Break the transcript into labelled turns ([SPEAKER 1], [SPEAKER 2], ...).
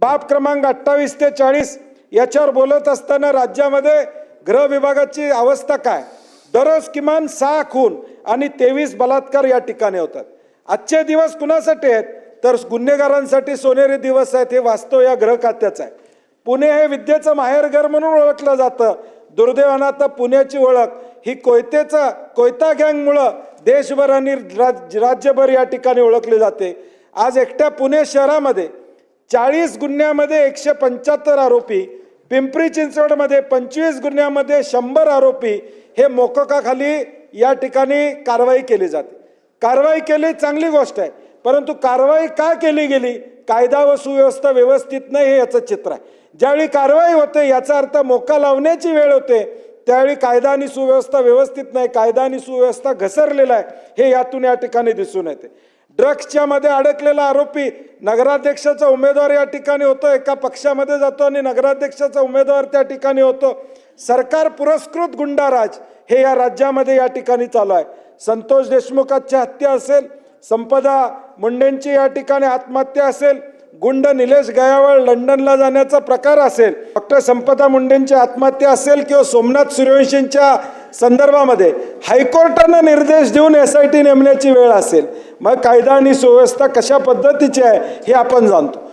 [SPEAKER 1] बाब क्रमांक 28 ते 40 याच्यावर बोलत असताना राज्यामध्ये गृह विभागाची अवस्था काय? दररोज किमान 6 खून आणि 23 बलात्कार या ठिकाणी होतात। आजचे दिवस कुणासाठी आहेत तर गुन्हेगारांसाठी सोनेरी दिवस आहेत। हे वास्तव या गृह खात्याचं आहे। पुणे हे विद्येचं माहेरघर म्हणून ओळखलं जातं। दुर्दैवानं आता पुण्याची ओळख ही कोयता गँगमुळे देशभर आणि राज्यभर या ठिकाणी ओळखली जाते। आज एकट्या पुणे शहरामध्ये 40 गुन्ह्यामध्ये 175 आरोपी, पिंपरी चिंचवडमध्ये 25 गुन्ह्यामध्ये 100 आरोपी हे मोकोकाखाली या ठिकाणी कारवाई केली जाते। कारवाई केली चांगली गोष्ट आहे, परंतु कारवाई का केली गेली? कायदा व सुव्यवस्था व्यवस्थित नाही हे याचं चित्र आहे। ज्यावेळी कारवाई होते याचा अर्थ मोका लावण्याची वेळ होते, त्यावेळी कायदा आणि सुव्यवस्था व्यवस्थित नाही, कायदा आणि सुव्यवस्था घसरलेला आहे हे यातून या ठिकाणी दिसून येते। ड्रग्सच्या मध्ये अडकलेला आरोपी नगराध्यक्षाचा उमेदवार या ठिकाणी होतो, एका पक्षामध्ये जातो आणि नगराध्यक्षाचा उमेदवार त्या ठिकाणी होतो। सरकार पुरस्कृत गुंडाराज हे या राज्यामध्ये या ठिकाणी चालू आहे। संतोष देशमुखांची हत्या असेल, संपदा मुंडेंची या ठिकाणी आत्महत्या असेल, गुंड निलेश गयावळ लंडनला जाण्याचा प्रकार असेल, डॉक्टर संपदा मुंडेंची आत्महत्या असेल किंवा सोमनाथ सूर्यवंशींच्या संदर्भामध्ये हायकोर्टाने निर्देश देऊन SIT नेमण्याची वेळ असेल, मग कायदा आणि सुव्यवस्था कशा पद्धतीची आहे हे आपण जाणतो।